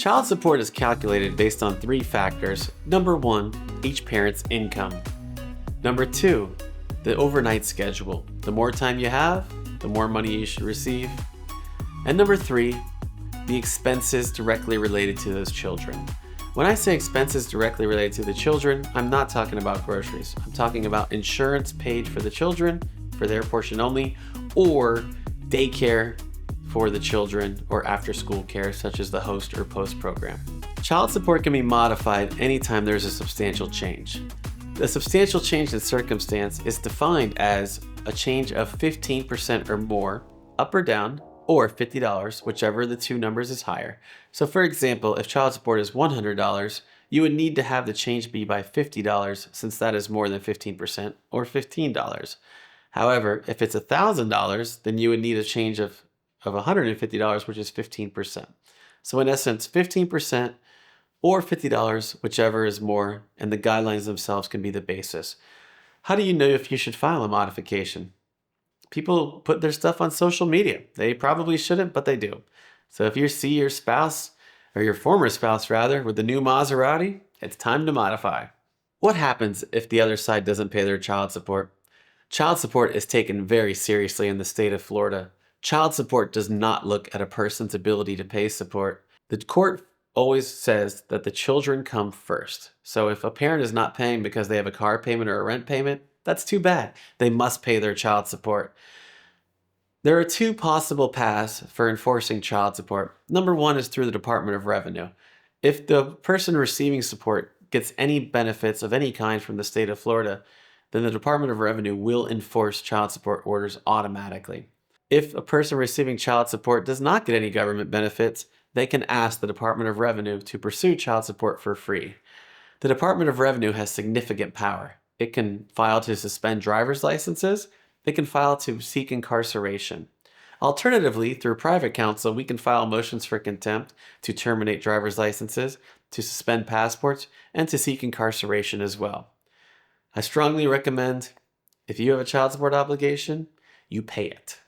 Child support is calculated based on three factors. Number one, each parent's income. Number two, the overnight schedule. The more time you have, the more money you should receive. And number three, the expenses directly related to those children. When I say expenses directly related to the children, I'm not talking about groceries. I'm talking about insurance paid for the children, for their portion only, or daycare for the children, or after-school care such as the host or post program. Child support can be modified anytime there's a substantial change. The substantial change in circumstance is defined as a change of 15% or more, up or down, or $50, whichever of the two numbers is higher. So for example, if child support is $100, you would need to have the change be by $50 since that is more than 15%, or $15. However, if it's $1,000, then you would need a change of $150, which is 15%. So in essence, 15% or $50, whichever is more, and the guidelines themselves can be the basis. How do you know if you should file a modification? People put their stuff on social media. They probably shouldn't, but they do. So if you see your spouse, or your former spouse rather, with the new Maserati, it's time to modify. What happens if the other side doesn't pay their child support? Child support is taken very seriously in the state of Florida. Child support does not look at a person's ability to pay support. The court always says that the children come first. So if a parent is not paying because they have a car payment or a rent payment, that's too bad. They must pay their child support. There are two possible paths for enforcing child support. Number one is through the Department of Revenue. If the person receiving support gets any benefits of any kind from the state of Florida, then the Department of Revenue will enforce child support orders automatically. If a person receiving child support does not get any government benefits, they can ask the Department of Revenue to pursue child support for free. The Department of Revenue has significant power. It can file to suspend driver's licenses. It can file to seek incarceration. Alternatively, through private counsel, we can file motions for contempt to terminate driver's licenses, to suspend passports, and to seek incarceration as well. I strongly recommend, if you have a child support obligation, you pay it.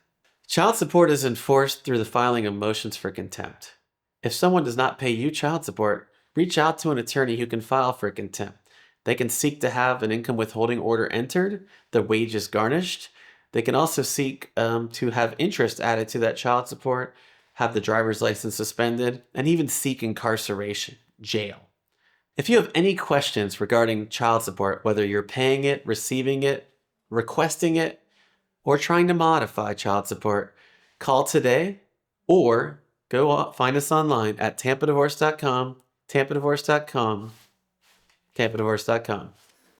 Child support is enforced through the filing of motions for contempt. If someone does not pay you child support, reach out to an attorney who can file for contempt. They can seek to have an income withholding order entered, the wages garnished. They can also seek to have interest added to that child support, have the driver's license suspended, and even seek incarceration, jail. If you have any questions regarding child support, whether you're paying it, receiving it, requesting it, or trying to modify child support, call today or go find us online at tampadivorce.com, tampadivorce.com, tampadivorce.com.